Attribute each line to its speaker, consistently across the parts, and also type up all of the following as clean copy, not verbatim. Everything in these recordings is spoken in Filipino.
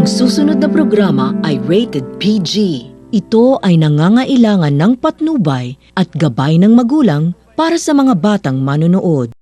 Speaker 1: Ang susunod na programa ay rated PG. Ito ay nangangailangan ng patnubay at gabay ng magulang para sa mga batang manonood.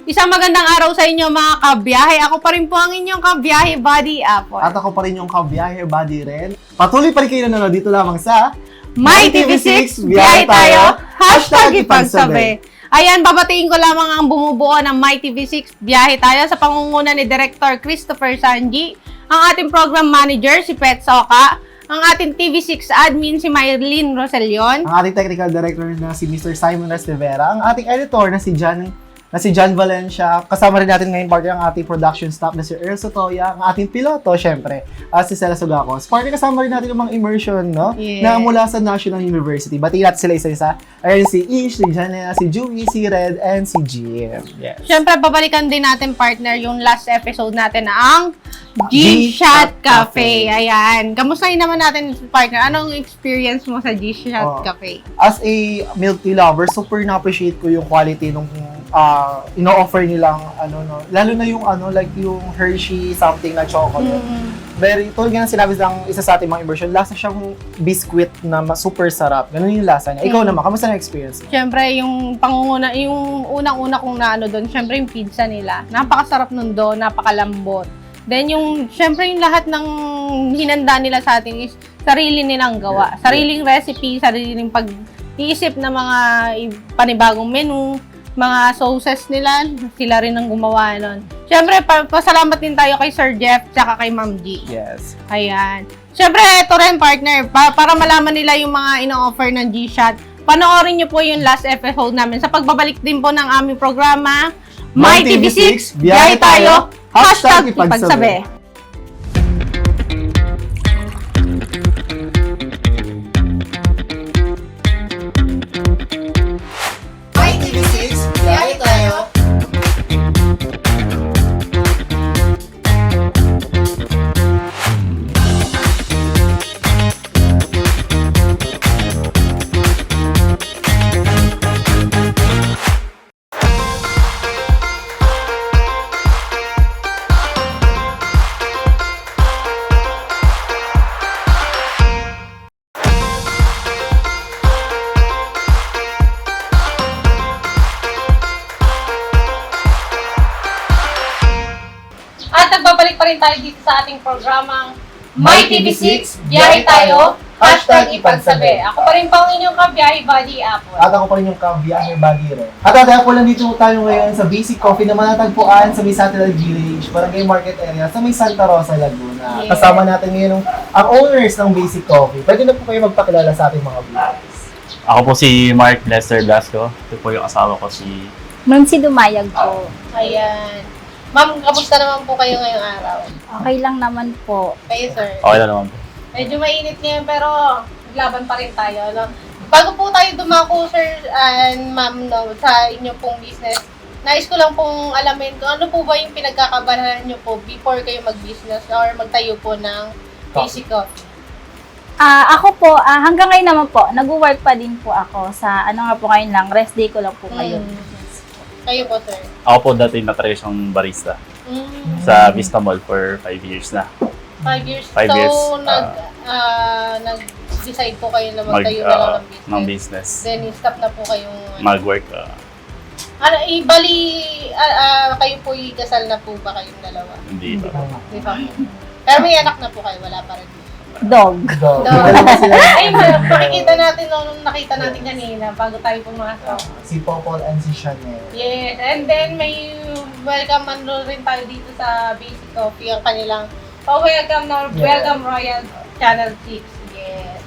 Speaker 2: Isang magandang araw sa inyo mga kabiyahe. Ako pa rin po ang inyong kabiyahe buddy, Apple.
Speaker 3: At ako pa rin yung kabiyahe buddy rin. Patuloy pa rin kayo nanonood dito lamang sa
Speaker 2: My TV6, biyahe tayo, #ipagsabi. Ayan, babatiin ko lamang ang bumubuo ng My TV6, biyahe tayo sa pangunguna ni Director Christopher Sanji, ang ating program manager si Pet Soka, ang ating TV6 admin si Mylene Roselion,
Speaker 3: ang ating technical director na si Mr. Simon Restevera, ang ating editor na si John Valencia. Kasama rin natin ngayon partner ang ating production staff na si Earl Sotoya, ang ating piloto, syempre, si Stella Sugacos. Partner, kasama rin natin yung mga immersion, no?
Speaker 2: Yes.
Speaker 3: Na mula sa National University. Batiin natin sila isa-isa. Ayun si Ish, si Janela, si Jui, si Red, and si Jim. Yes.
Speaker 2: Siyempre, babalikan din natin, partner, yung last episode natin na ang G-Shot Cafe. Ayan. Kamustahin naman natin, partner? Anong experience mo sa G-Shot Cafe?
Speaker 3: As a milk tea lover, super na-appreciate ko yung quality nung ino-offer nilang lalo na yung like yung Hershey something na chocolate. Very, tulad nga ng sinabi ng isa sa ating mga immersion, lasa siyang biscuit na super sarap. Ganun yung lasa niya. Ikaw naman, kamusta na experience mo?
Speaker 2: Siyempre, yung pangunguna, yung unang-una kong naano doon, siyempre yung pizza nila. Napakasarap nun doon, napakalambot. Then siyempre yung lahat ng hinanda nila sa atin is sarili nilang gawa. Sariling recipe, sariling pag-iisip na mga panibagong menu, mga sauces nila, sila rin ang gumawa nun. Siyempre, pasalamat din tayo kay Sir Jeff tsaka kay Ma'am G.
Speaker 3: Yes.
Speaker 2: Ayan. Siyempre, ito rin, partner, para malaman nila yung mga ino-offer ng G-Shot, panoorin nyo po yung last episode namin sa pagbabalik din po ng aming programa, My TV6, biyahe tayo, #ipagsabi.
Speaker 3: My TV6, biyahe tayo.
Speaker 2: At nagbabalik pa rin tayo dito sa ating programang My TV6, biyahe tayo, #ipagsabi. Ako pa rin po ang inyong kabiyahe buddy, Apple.
Speaker 3: At ako pa rin yung kabiyahe buddy rin. At po lang dito tayo ngayon sa Basic Coffee na manatagpuan sa may Satellite Village, Barangay Market Area, sa may Santa Rosa, Laguna.
Speaker 2: Yes.
Speaker 3: Kasama natin ngayon ang owners ng Basic Coffee. Pwede na po kayo magpakilala sa ating mga viewers.
Speaker 4: Ako po si Mark Lester Blasco. Ito po yung asawa ko si...
Speaker 5: Nancy Dumayag po.
Speaker 2: Ayan. Ma'am, kamusta naman po kayo ngayong araw?
Speaker 5: Okay lang naman po.
Speaker 2: Kayo, sir?
Speaker 4: Okay na naman po.
Speaker 2: Medyo mainit ngayon pero laban pa rin tayo. No? Bago po tayo dumako, sir and ma'am, no, sa inyo pong business, nais ko lang pong alamin kung ano po ba yung pinagkakabalahan nyo po before kayo mag-business or magtayo po ng Basic Coffee.
Speaker 5: Ako po, hanggang ngayon naman po, nag-work pa din po ako sa, nga po ngayon lang, rest day ko lang po ngayon.
Speaker 2: Kayo po, sir?
Speaker 4: Ako po dati na-try siyang barista sa Vista Mall for 5 years na.
Speaker 2: 5 years.
Speaker 4: 5 years.
Speaker 2: So, nag-decide po kayo na magtayo na lang ng business. Then, stop na po kayong...
Speaker 4: Mag-work.
Speaker 2: Kayo po ikasal na po ba kayong dalawa?
Speaker 4: Hindi pa.
Speaker 2: Di ba po? Pero may anak na po kayo, wala pa rin.
Speaker 5: Dog.
Speaker 3: Dog.
Speaker 2: Dog.
Speaker 3: Dalawa sila.
Speaker 2: Ay, makikita natin nung nakita natin kanina bago tayo pumasok.
Speaker 3: Si Popol and si Chanel.
Speaker 2: Yes, and then may welcome ano rin tayo dito sa Basic Coffee, ang kanilang welcome na Welcome Royal Channel 6. Yes.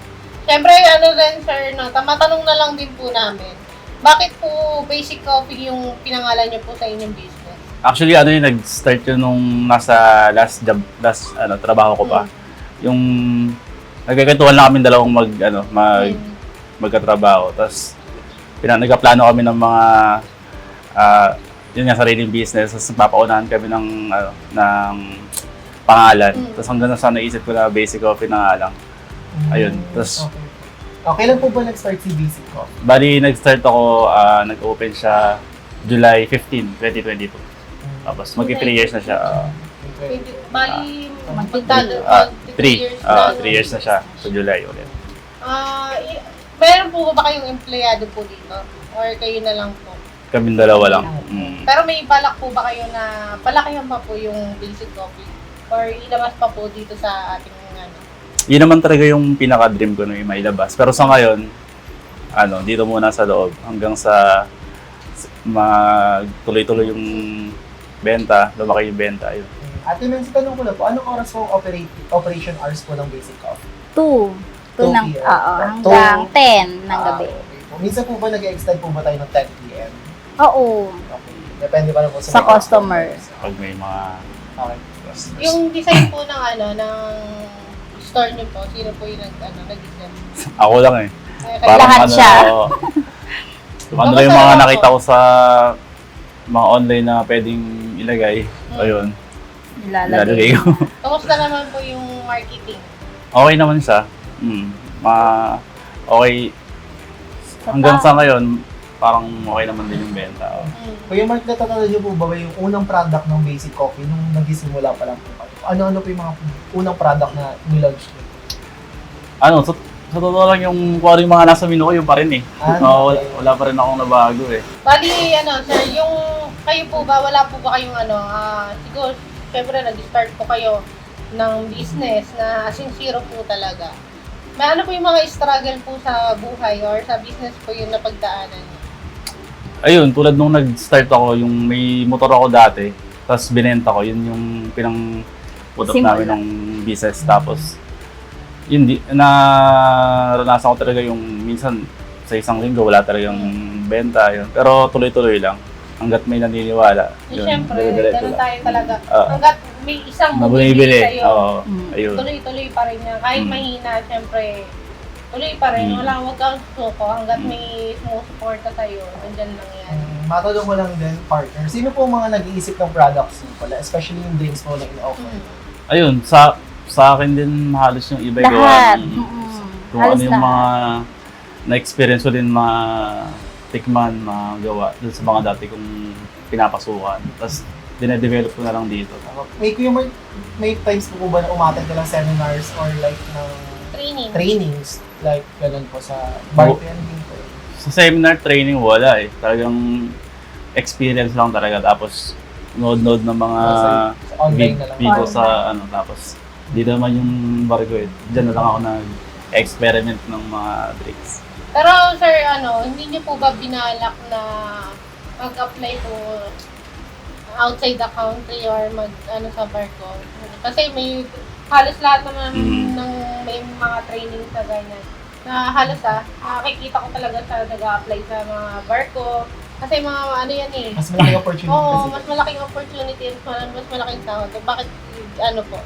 Speaker 2: Siyempre, ano rin sir, no, matanong na lang din po namin, bakit po Basic Coffee yung pinangalan niyo po sa inyong business?
Speaker 4: Actually, ano yung nag-start yun nung nasa last trabaho ko pa. Yung nagkakwentuhan lang kami dalawang magkatrabaho. Tapos, nagkaplano kami ng mga, yun nga, sariling business. Tapos, napapaunahan kami ng pangalan. Tapos, hanggang sa naisip ko na Basic Coffee na nga lang. Ayun. Tapos,
Speaker 3: Kailan po ba nag-start si Basic Coffee?
Speaker 4: bali, nag-start ako, nag-open siya July 15, 2022. Tapos, mag-3 years na siya.
Speaker 2: Bali,
Speaker 4: Three 3 years na siya sa July ulit.
Speaker 2: Meron po ba kayong empleyado po dito? Or kayo na lang po?
Speaker 4: Kaming dalawa lang.
Speaker 2: Pero may balak po ba kayo na palakihan pa po yung Basic Coffee? Or ilabas pa po dito sa ating ano?
Speaker 4: Yun naman talaga yung pinaka-dream ko na yung mailabas. Pero sa ngayon, dito muna sa loob hanggang sa magtuloy-tuloy yung benta, lumaki yung benta. Yun.
Speaker 3: Ate Nancy, tanong ko na po, anong oras po ang operation hours po ng Basic Coffee?
Speaker 5: 2
Speaker 3: 2
Speaker 5: ng,
Speaker 3: p.m.
Speaker 5: hanggang 10 ng gabi.
Speaker 3: Okay po. Minsan po ba nag-extend po ba tayo ng 10 p.m.?
Speaker 5: Oo.
Speaker 3: Okay. Depende pa rin po
Speaker 5: Sa
Speaker 3: may
Speaker 5: customer.
Speaker 4: Pag may mga
Speaker 3: Okay.
Speaker 4: customers.
Speaker 2: Yung design po ng store niyo po, sino po yung nag-design?
Speaker 4: Ako lang eh.
Speaker 2: Kaya
Speaker 5: Lahat siya.
Speaker 4: Ano lang yung mga nakita ko sa mga online na pwedeng ilagay. Ayun. Ilalagay ko.
Speaker 2: kamusta naman po yung marketing?
Speaker 4: Okay naman siya. Okay. Hanggang sa ngayon, parang okay naman din yung benta.
Speaker 3: Kuya Mark, natatanda niyo po ba yung unang product ng Basic Coffee nung nagsisimula pa lang po kayo? Ano-ano po yung mga unang product na nilaunch niyo?
Speaker 4: Sa totoo lang yung kung ano yung mga nasa menu ko, yun pa rin eh. Wala pa rin akong nabago eh.
Speaker 2: Bali, sir, yung kayo po ba, wala po ba kayong siguro, syempre nag-start po kayo ng business na as in zero po talaga. May ano po yung mga struggle po sa buhay or sa business po yung napagdaanan niyo?
Speaker 4: Ayun, tulad nung nag-start ako, yung may motor ako dati, tapos binenta ko, yun yung pinang-put up namin ng business. Tapos, yun, naranasan ko talaga yung minsan sa isang linggo, wala talagang benta. Yun. Pero tuloy-tuloy lang, hanggat may naniniwala.
Speaker 2: Siyempre, ganun
Speaker 4: lang.
Speaker 2: tayo talaga. Hanggat may isang
Speaker 4: Bumibili.
Speaker 2: bumibili sa'yo,
Speaker 4: Oo, ayun.
Speaker 2: tuloy-tuloy pa rin yan. Kahit mahina, siyempre, tuloy pa rin. Wala, huwag kang suko. Hanggat may sumusuporta sa'yo, nandyan lang yan.
Speaker 3: Matanong ko lang din, partner, sino po mga nag-iisip ng products niyo pala? Especially yung drinks po na in-offer.
Speaker 4: Ayun, sa akin din halos yung iba
Speaker 5: Lahat.
Speaker 4: kung
Speaker 5: Halos
Speaker 4: ano yung
Speaker 5: lahat.
Speaker 4: mga na-experience ko din tikman, magawa dun sa mga dati kong pinapasukan. Tapos, dine-develop ko na lang dito.
Speaker 3: Kuya Mark, may times po ba na umattend ka ng seminars or like ng trainings? Like, ganun po sa bartending po.
Speaker 4: Sa seminar training, wala eh. Talagang experience lang talaga. Tapos, nood ng mga
Speaker 3: Sa online na lang.
Speaker 4: video sa tapos dito naman yung barko eh. Diyan na lang ako nag-experiment ng mga drinks.
Speaker 2: Pero sir, hindi niyo po ba binalak na mag-apply po outside the country or sa barko? Kasi may halos lahat naman ng may mga training sa ganyan. Na halos nakikita ko talaga sa nag-a-apply sa mga barko. Kasi mga yan eh.
Speaker 3: Mas malaking opportunity
Speaker 2: Oo,
Speaker 3: kasi.
Speaker 2: mas malaking opportunity at mas malaking sahod. Bakit, po?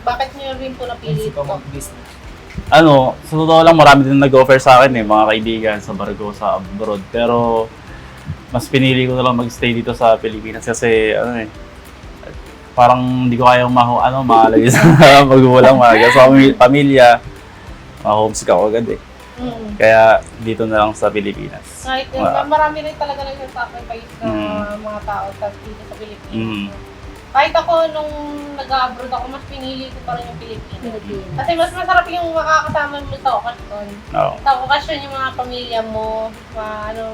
Speaker 2: Bakit niyo rin po napili
Speaker 3: Isip
Speaker 2: ito?
Speaker 3: ko mag-business.
Speaker 4: Sa totoo lang, marami din nag-offer sa akin eh, mga kaibigan sa barko sa abroad. Pero, mas pinili ko na lang mag-stay dito sa Pilipinas kasi, parang hindi ko kayang mahalagay sa magulang, sa pamilya. Ma-homesick ako agad eh. Kaya, dito na lang sa Pilipinas.
Speaker 2: Kahit marami rin talaga nag-sacrifice na mga tao dito sa Pilipinas. Kahit ako, nung nag-abroad ako, mas pinili ko pa rin yung Pilipinas. Kasi mas masarap yung makakasama mo sa okasyon.
Speaker 4: Oo.
Speaker 2: Sa okasyon yung mga pamilya mo,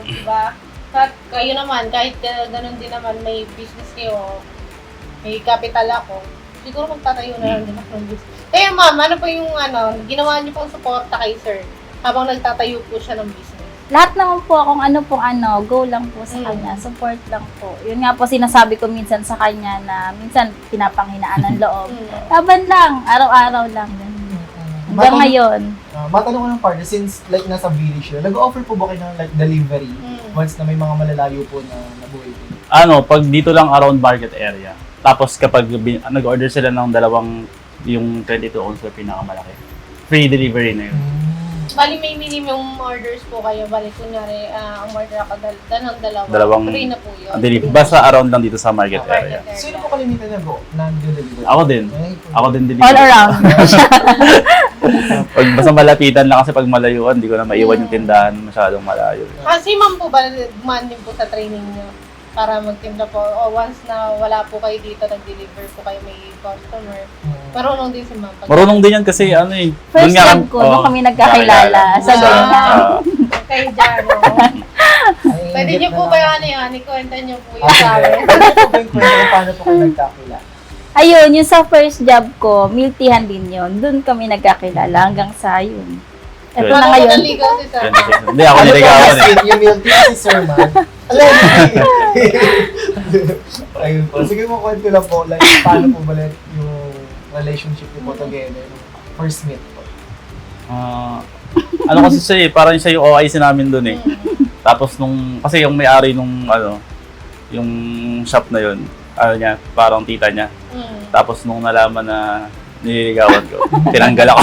Speaker 2: diba? At kayo naman, kahit ganun din naman, may business kayo, may capital ako. siguro magtatayo na lang din ako ng business. Kaya ma'am, ano po yung ginawa niyo pong suporta kay sir habang nagtatayo po siya ng business?
Speaker 5: Lahat naman po akong go lang po sa kanya, support lang po. Yun nga po sinasabi ko minsan sa kanya na minsan pinapanghinaan ng loob. Laban lang, araw-araw lang. Ganun. Hanggang ngayon.
Speaker 3: Matanong ko ng partner, since like nasa village na, nag-offer po ba kayo ng like delivery once na may mga malalayo po na nabuhay po?
Speaker 4: Pag dito lang around market area. Tapos kapag nag-order sila ng dalawang, yung 22 ounce na pinakamalaki, free delivery na yun.
Speaker 2: Bali, may minimum orders po kayo. Bali, kunyari, umorder ako dalawa.
Speaker 4: Dalawang
Speaker 2: Free na po yun.
Speaker 4: Basta around lang dito sa market area.
Speaker 3: Sino po kalimitan na delivery?
Speaker 4: Ako din. Ako din delivery.
Speaker 5: All around.
Speaker 4: Pag basta malapitan lang kasi pag malayuan, hindi ko na maiwan yung tindahan masyadong malayo.
Speaker 2: Si ma'am po ba, dumaan din po sa training niyo para magtinda po? O once na wala po kayo dito, nag-deliver po kayo may customer. Marunong din si ma'am.
Speaker 4: Marunong din yan kasi
Speaker 5: First time ko, nung kami nagkakilala sa ganyan.
Speaker 2: Kayo dyan, no? Pwede niyo po ba yung ikwenta niyo po yung sa amin?
Speaker 3: Ano po ba yung kwento? Paano po kayo nagkakila?
Speaker 5: Ayun, yung sa first job ko, miltihan din yun. Doon kami nagkakilala hanggang sa yun. Ito na
Speaker 2: Paano
Speaker 5: ngayon.
Speaker 2: po naligaw si sir?
Speaker 4: Hindi ako niligawan eh.
Speaker 3: Yung milk tea si Sir Man. Ayun po. Sige mo, kwento lang po. Like, paano po balik yung relationship niyo po together? First meet po.
Speaker 4: Kasi siya parang siya yung OIC namin doon eh. Tapos kasi yung may-ari yung shop na yun, parang tita niya. Tapos nung nalaman na nililigawan ko, tinanggal ako.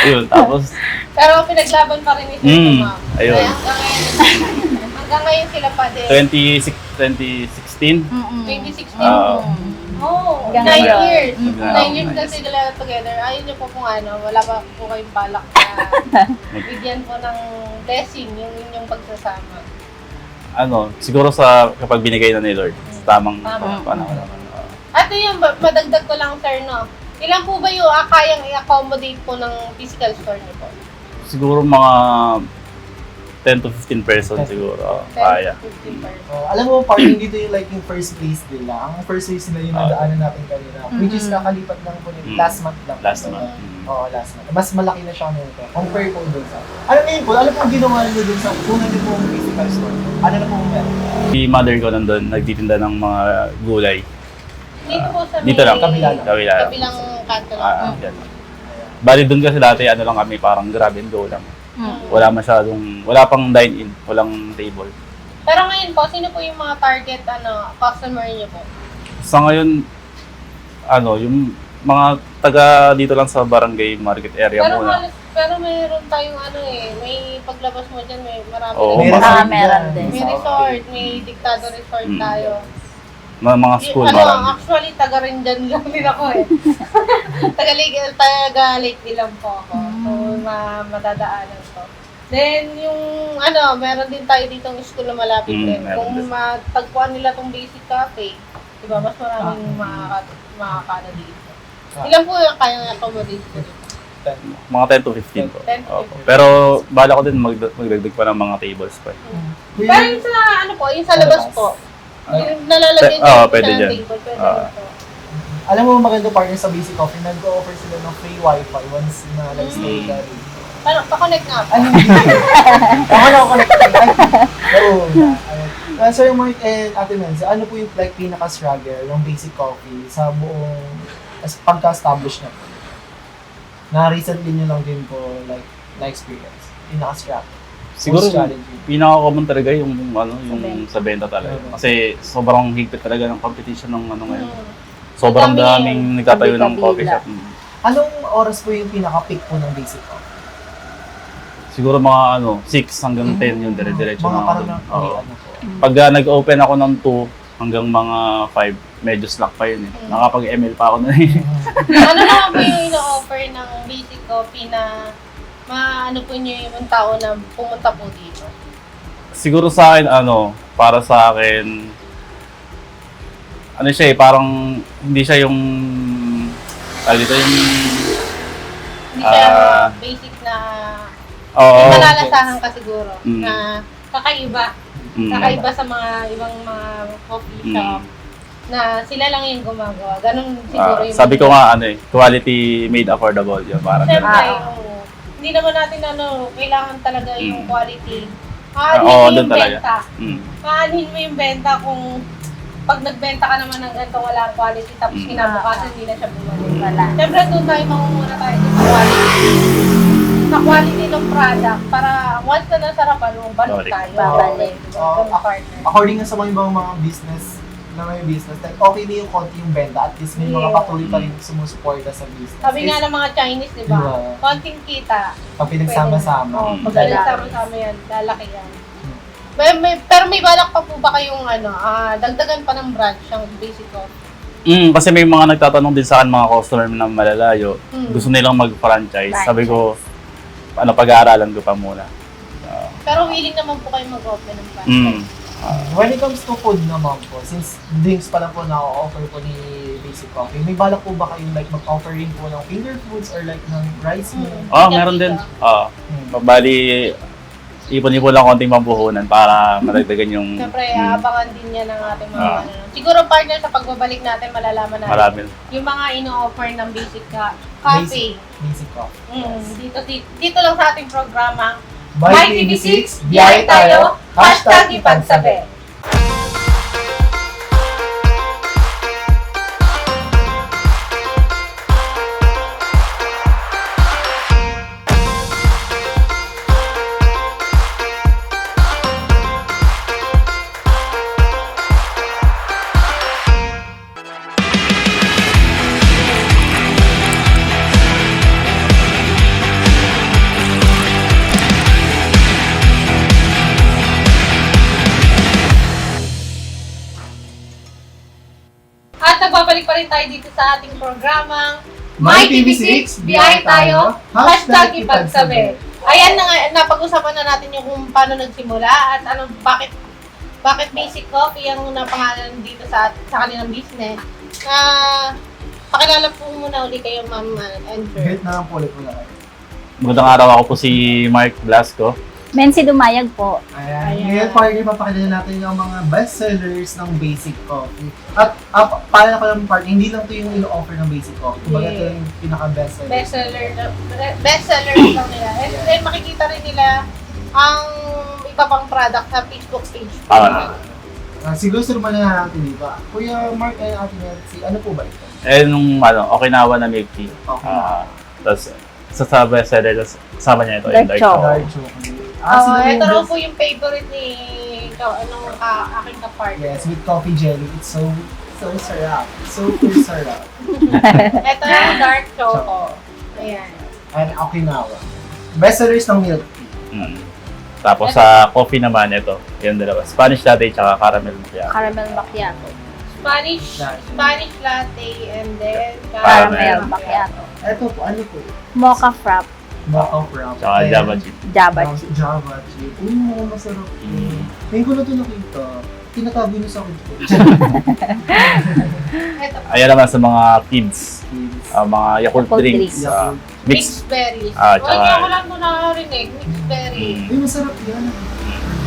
Speaker 4: Ayun, tapos
Speaker 2: Pero pinaglaban pa rin ni sir ko, ma'am.
Speaker 4: ayun.
Speaker 2: Kaya hanggang ngayon sila pa din.
Speaker 4: 2016.
Speaker 2: 2016. Oh, 9
Speaker 5: Hanggang ngayon.
Speaker 2: years.
Speaker 4: Mm.
Speaker 2: 9 years na sila together. Ayun niyo po kung wala pa po kayong balak na bigyan po ng blessing yung inyong pagsasama.
Speaker 4: Siguro kapag binigay na ni Lord, tamang panahon naman.
Speaker 2: At yun, madagdag ko lang sir, no? Ilan po ba yung kayang i-accommodate po ng physical store niyo po?
Speaker 4: Siguro mga 10 to 15 person siguro.
Speaker 2: 10
Speaker 4: Kaya.
Speaker 2: to 15 person.
Speaker 3: Alam mo, parang dito yung like yung first place nila. Ang first place nila yung nadaanan natin kanina. Which is kakalipat lang po nila. Last month lang.
Speaker 4: Last month.
Speaker 3: Oo, last month. Mas malaki na siya nito. Compare po doon sa... Ano ngayon po? Ano pong ginawa niyo doon sa una niyo pong physical store? Ano na pong meron?
Speaker 4: Si mother ko nandun, nagtitinda ng mga gulay.
Speaker 2: Dito po sa
Speaker 4: Dito lang.
Speaker 3: Kabila lang.
Speaker 2: Kabilang kanto lang.
Speaker 4: Yan. Bali doon kasi dati lang kami, parang grab and go lang. Wala pang dine-in, walang table.
Speaker 2: Pero ngayon po, sino po yung mga target customer niyo po?
Speaker 4: Sa ngayon, yung mga taga dito lang sa barangay market area muna.
Speaker 2: Pero mayroon tayong may paglabas mo dyan, may marami
Speaker 4: Oo,
Speaker 2: na.
Speaker 5: meron din.
Speaker 2: May resort, may diktado resort tayo.
Speaker 4: Mga school, marami.
Speaker 2: Actually, taga rin dyan lang din ako eh. taga Lake lang po ako. So, madadaanan ko. Then, yung meron din tayo ditong school na malapit din.
Speaker 4: meron
Speaker 2: Kung
Speaker 4: din.
Speaker 2: matagpuan nila tong basic cafe, diba, mas maraming makakano dito. Ilan po yung kayang accommodate ko dito?
Speaker 4: Mga 10 to 15 po.
Speaker 2: 10 to
Speaker 4: Opo. Pero bala ko din magdagdag pa ng mga tables pa.
Speaker 2: Pero yung sa, yung sa labas po, nalalagyan
Speaker 4: Pwede
Speaker 2: siya ng
Speaker 4: dyan.
Speaker 2: table, pwede dito.
Speaker 3: Alam mo, maganda partner sa Basic Coffee, nag-offer sila ng free wifi once na nag-stay ka rin.
Speaker 2: Ano, pa-connect nga po.
Speaker 3: Ano hindi? Ako na ako connect. Oo. Sir Mark and Ate Mensa, ano po yung like pinaka-struggle ng Basic Coffee sa buong pagka-establish na po? Na recently nyo lang din po like na-experience. Pinaka-struggle.
Speaker 4: Siguro
Speaker 3: strategy.
Speaker 4: pinaka-common talaga yung
Speaker 5: Sa
Speaker 4: sa benta talaga.
Speaker 3: Oo.
Speaker 4: Kasi sobrang higpit talaga ng competition ng ngayon. Sobrang
Speaker 2: Madami
Speaker 4: daming nagtatayo ng
Speaker 5: Kabila.
Speaker 4: coffee shop.
Speaker 3: Anong oras po yung pinaka-peak po ng Basic Coffee?
Speaker 4: Siguro mga 6 hanggang 10 yung dire-diretso
Speaker 3: Mga
Speaker 4: na
Speaker 3: parang
Speaker 4: ako.
Speaker 3: may ano po.
Speaker 4: Pag nag-open ako ng 2 hanggang mga 5, medyo slack pa yun eh. Nakapag-ML pa ako na eh.
Speaker 2: Ano naman po yung ino-offer ng Basic Coffee na maano po niyo yung tao na pumunta po dito?
Speaker 4: Siguro sa akin, para sa akin, siya eh, parang hindi siya yung, dito yung,
Speaker 2: Hindi siya basic na
Speaker 4: oo,
Speaker 2: malalasahan ka siguro
Speaker 4: Mm.
Speaker 2: na kakaiba.
Speaker 4: mm,
Speaker 2: Kakaiba sa mga ibang mga coffee shop. na sila lang yung gumagawa. Ganun siguro yung...
Speaker 4: Sabi ko nga, quality made affordable yun. Parang
Speaker 2: Siyempre,
Speaker 4: ganun.
Speaker 2: oo. Hindi naman natin kailangan talaga yung quality.
Speaker 4: Oo,
Speaker 2: Aanhin mo
Speaker 4: doon
Speaker 2: yung
Speaker 4: talaga.
Speaker 2: benta.
Speaker 4: Mm.
Speaker 2: Aanhin mo yung benta kung pag nagbenta ka naman ng ganito wala quality tapos kinabukasan hindi na siya bumalik.
Speaker 5: Wala.
Speaker 2: Siyempre doon tayo mangunguna tayo sa quality. Sa quality ng product para once na nasarapan mo, balik tayo.
Speaker 5: Babalik.
Speaker 2: Ganun, partner.
Speaker 3: According nga sa mga ibang mga business, like okay na yung konti yung benta, at least may mga
Speaker 2: Yeah.
Speaker 3: patuloy pa rin sumusuporta sa business.
Speaker 2: Sabi nga ng mga Chinese, di ba?
Speaker 3: Yeah.
Speaker 2: Konting kita.
Speaker 3: Pag pinagsama-sama.
Speaker 2: Oo, pag
Speaker 5: Lalaki.
Speaker 2: pinagsama-sama yan, lalaki yan. Pero may balak pa po ba kayong dagdagan pa ng branch ang basic ko?
Speaker 4: Kasi may mga nagtatanong din sa akin, mga customer na malalayo. Gusto nilang mag-franchise. Sabi ko, pag-aaralan ko pa muna.
Speaker 2: Pero willing naman po kayo mag-open ng branch.
Speaker 3: When it comes to food naman po, since drinks pala po na offer po ni Basic Coffee, may balak po ba kayong like mag-offer rin po ng finger foods or like ng rice meal?
Speaker 4: Meron din. Bali, ipon-ipon lang konting pampuhunan para madagdagan yung...
Speaker 2: Siyempre, abangan din yan ng ating mga Siguro partner sa pagbabalik natin, malalaman natin.
Speaker 4: Marami.
Speaker 2: Yung mga ino-offer ng basic coffee.
Speaker 3: Basic Coffee.
Speaker 2: Dito lang sa ating programa.
Speaker 3: By TV6, biyay tayo,
Speaker 2: #ipagsabi. At nagbabalik pa rin tayo dito sa ating programang
Speaker 3: My TV6, biyay tayo,
Speaker 2: #ipagsabi. Ayan na nga, napag-usapan na natin yung kung paano nagsimula at bakit Basic Coffee ang napangalan dito sa kanilang business. Pakilala po muna uli kayo, Ma'am Andrew.
Speaker 3: Great na lang po ulit muna kayo.
Speaker 4: Magandang araw, ako po si Mark Blasco.
Speaker 5: Mensi Dumayag po.
Speaker 3: Ayan. Ngayon, partner, papakilala natin yung mga bestsellers ng Basic Coffee. At paalala ko lang, partner, hindi lang ito yung ino-offer ng Basic Coffee. Kumbaga ito yung pinaka-bestseller.
Speaker 2: Bestsellers lang nila. And then makikita rin nila ang iba pang product sa Facebook page.
Speaker 3: Siguro naman na natin dito. Kuya Mark, ano po ba ito?
Speaker 4: Nung Okinawa na milk tea.
Speaker 3: Okay.
Speaker 4: Tapos, sa bestseller, tapos kasama niya ito,
Speaker 5: Dark
Speaker 4: yung dark
Speaker 5: chocolate.
Speaker 4: chocolate.
Speaker 2: Ito raw po yung favorite ni aking kapartner.
Speaker 3: Yes, with coffee jelly. It's so sarap. Super sarap.
Speaker 2: Ito yung dark choco. Ayan.
Speaker 3: And Okinawa. Bestsellers ng milk tea.
Speaker 4: Tapos sa coffee naman, ito, yung dalawa. Spanish latte tsaka caramel macchiato.
Speaker 5: Caramel macchiato.
Speaker 2: Spanish latte and then
Speaker 5: Caramel macchiato.
Speaker 3: Ito po, ano po?
Speaker 5: Mocha frap.
Speaker 3: Mocha frap.
Speaker 4: Tsaka Java chip.
Speaker 5: Java chip.
Speaker 3: Java chip. Mukhang masarap. Ngayon ko na ito nakita. Tinatabi niyo sa akin ito.
Speaker 2: ito po.
Speaker 4: Ayan naman sa mga kids, mga Yakult
Speaker 5: Yakult
Speaker 4: drinks.
Speaker 5: drinks.
Speaker 2: Mixed berries.
Speaker 4: Tsaka-
Speaker 2: Ako lang ito nakarinig. Mixed berries.
Speaker 3: Ay, masarap yan.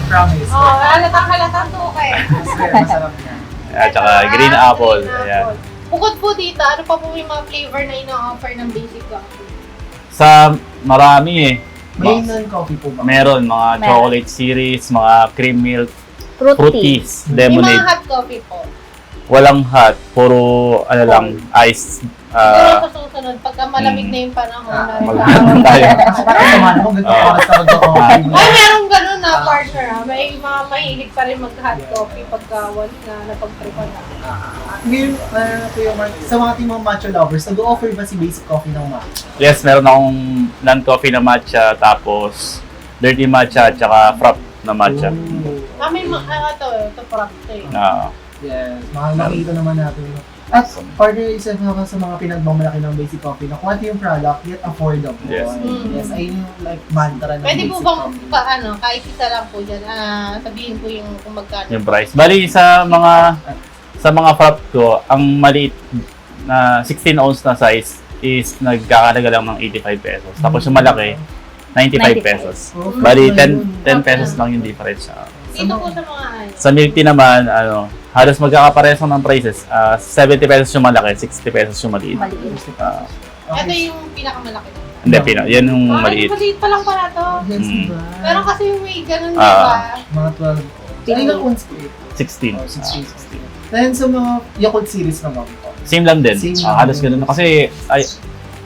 Speaker 3: Promise.
Speaker 2: Halatang tuka eh.
Speaker 3: Masarap yan.
Speaker 4: At tsaka green apple. Ayan.
Speaker 2: Bukod po dito, ano pa po yung mga flavor na ino-offer ng Basic Coffee?
Speaker 4: Sa marami
Speaker 3: May non-coffee po ba?
Speaker 4: Meron mga
Speaker 5: Meron.
Speaker 4: chocolate series, mga cream milk,
Speaker 5: Fruit tea.
Speaker 4: fruities,
Speaker 2: Yung mga
Speaker 4: lemonade.
Speaker 2: hot coffee po.
Speaker 4: Walang hot, puro lang, ice.
Speaker 2: Siguro sa susunod, pagka malamig na yung panahon na
Speaker 4: Maghanap tayo.
Speaker 3: Parang samahan mo, ganito oras na magko-coffee.
Speaker 2: Ay, meron ganun na partner ha. May mga mahilig pa rin mag-hot coffee pagka once na napag-tripan na.
Speaker 3: Ngayon, Kuya Mark, sa mga ating mga matcha lovers, nag-offer ba si Basic Coffee ng matcha?
Speaker 4: Yes, meron akong non-coffee na matcha, tapos dirty matcha, at saka frap na matcha.
Speaker 2: May ito prop to eh.
Speaker 3: Yes, makikita naman natin. At partner, isa na sa mga pinagmamalaki ng Basic Coffee na quality yung product, yet affordable.
Speaker 4: Yes.
Speaker 3: Yes, ayun yung like mantra ng
Speaker 2: Pwede
Speaker 3: Basic
Speaker 2: po bang
Speaker 3: Coffee.
Speaker 2: kahit isa lang po dyan, sabihin po yung kung magkano.
Speaker 4: Yung price. Bali, sa mga frap ko, ang maliit na 16 ounce na size is nagkakalaga lang ng 85 pesos. Tapos yung malaki, 95 pesos. Bali, 10 pesos lang yung difference.
Speaker 2: Dito po sa mga
Speaker 4: Sa milk tea naman, halos magkakaparehas ng prices. 70 pesos yung malaki, 60 pesos yung maliit.
Speaker 5: Maliit.
Speaker 4: Ah,
Speaker 2: Ito yung pinakamalaki.
Speaker 4: hindi, yan yung
Speaker 2: Maliit.
Speaker 4: maliit.
Speaker 2: Maliit pa lang pala to.
Speaker 3: Yes,
Speaker 4: Mm.
Speaker 3: diba?
Speaker 2: Pero kasi yung may ganun, di
Speaker 4: Ah.
Speaker 2: ba?
Speaker 3: Mga 12. Ano yung ounce po ito?
Speaker 4: 16.
Speaker 3: Oh, 16.
Speaker 4: 16.
Speaker 3: Then sa mga Yakult series naman po.
Speaker 4: Same lang din.
Speaker 3: Same lang
Speaker 4: Halos
Speaker 3: din.
Speaker 4: ganun. Kasi,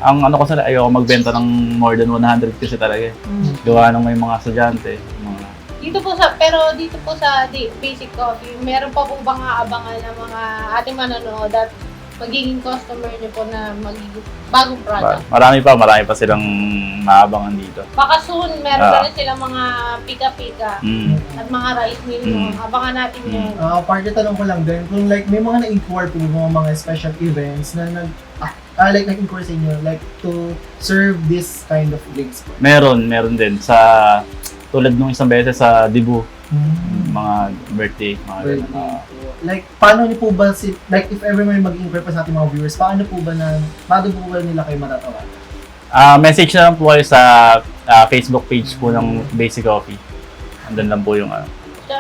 Speaker 4: ang ano ko sana, ayoko magbenta ng more than 100 kasi talaga. Gawa ng may mga estudyante. Mga,
Speaker 2: Dito po sa Basic Coffee, meron pa po bang aabangan ng mga ating manonood at magiging customer niyo po na magiging bagong product?
Speaker 4: marami pa silang maabangan dito.
Speaker 2: Baka soon, meron na rin silang mga pika-pika
Speaker 4: Mm.
Speaker 2: at mga rice meal. Abangan natin yun.
Speaker 3: Partner, tanong ko lang din, kung like may mga na-inquire po mga special events na nag-inquire sa inyo, like to serve this kind of drinks po.
Speaker 4: Meron din sa tulad nung isang beses sa Dibu, mga birthday, mga ganun.
Speaker 3: Birthday po. Like, paano niyo po ba, like if ever may mag-inquire pa sa ating mga viewers, paano po ba nila kayo matatawagan?
Speaker 4: Message na lang po kayo sa Facebook page po ng Basic Coffee. Andun lang po yung
Speaker 2: So,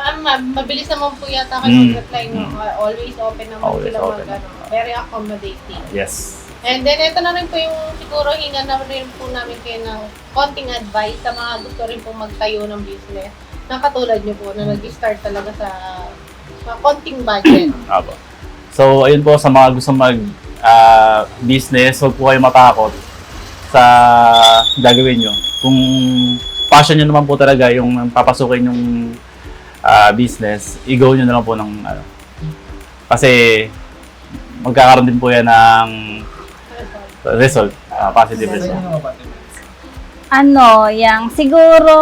Speaker 2: mabilis naman po yata kayo mag-reply nyo. Always open naman
Speaker 4: Always
Speaker 2: sila
Speaker 4: open.
Speaker 2: very accommodating.
Speaker 4: yes.
Speaker 2: And then, ito na rin po yung siguro hinga na rin po namin kayo ng konting advice sa mga gusto rin po magtayo ng business na katulad nyo po na nag-start talaga sa konting budget.
Speaker 4: Apo. So, ayun po sa mga gusto mag-business, huwag po kayo matakot sa gagawin nyo. Kung passion nyo naman po talaga yung papasukin yung business, i-go nyo na lang po ng kasi magkakaroon din po yan ng result, positive
Speaker 3: Sa
Speaker 4: result.
Speaker 3: inyo mga partner.
Speaker 5: Yang siguro,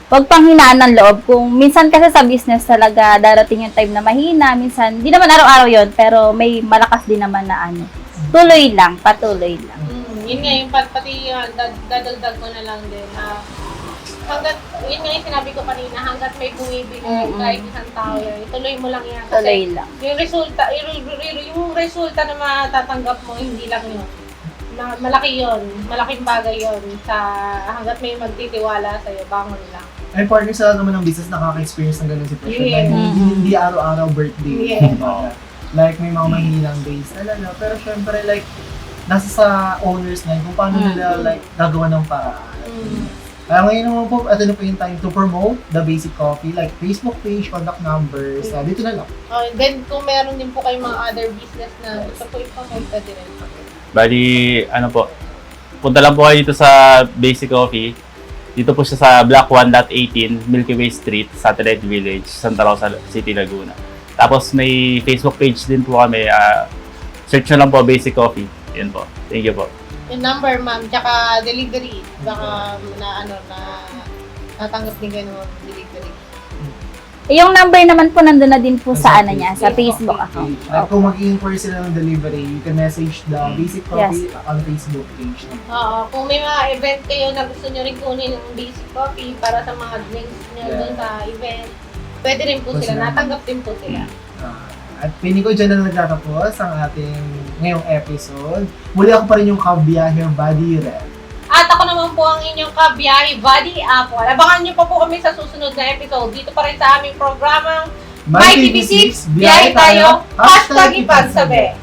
Speaker 5: wag pang hinaan ng loob. Kung minsan kasi sa business talaga, darating yung time na mahina, minsan, di naman araw-araw yon pero may malakas din naman na tuloy lang, patuloy lang.
Speaker 2: Yun nga, yung pati dadagdag ko na lang din. Yun nga yung sinabi ko kanina, hanggat may bumibili, kahit isang tao yan, ituloy mo lang yan.
Speaker 5: Tuloy lang.
Speaker 2: Yung resulta na matatanggap mo, hindi lang yun. Malaki yun. Malaking bagay yun sa hanggat may magtitiwala sa'yo, bangon lang.
Speaker 3: Ay, partner, sa lahat naman ng business, nakaka-experience ng ganung sitwasyon.
Speaker 2: Yes.
Speaker 3: Like, hindi araw-araw birthday.
Speaker 2: Yes.
Speaker 3: Like, may mga mahilang days talaga. Pero syempre, like, nasa sa owners na yun, kung paano nila, like, gagawa ng paraan. Kaya ngayon naman po, ito na po yung time to promote the Basic Coffee, like Facebook page, contact numbers, dito na lang.
Speaker 2: Then, kung meron din po kayong mga other business na gusto po ipamote, pwede rin.
Speaker 4: Bali, punta lang po kayo dito sa Basic Coffee. Dito po siya sa Block 1.18, Milky Way Street, Satellite Village, Santa Rosa City, Laguna. Tapos may Facebook page din po kami. Search nyo lang po Basic Coffee. Yun po. Thank you po.
Speaker 2: Yung number, ma'am, tsaka delivery. Baka natanggap din kayo ng delivery.
Speaker 5: Yung number naman po nandun na din po sa niya, sa Facebook account.
Speaker 3: Like, kung mag-inquire sila ng delivery, you can message the Basic Coffee on Facebook page.
Speaker 2: Oo, kung may mga event kayo na gusto nyo rin kunin ng Basic Coffee para sa mga drinks nyo dun sa event, pwede rin po sila. Natanggap din po sila.
Speaker 3: At piling ko dyan na nagtatapos ang ating ngayong episode. Muli ako pa rin yung kabiyahe Buddy Red.
Speaker 2: At ako naman po ang inyong kabiyahe, Buddy Apple. Abangan nyo pa po kami sa susunod na episode dito pa rin sa aming programang My TV6, biyahe tayo, #ipagsabi.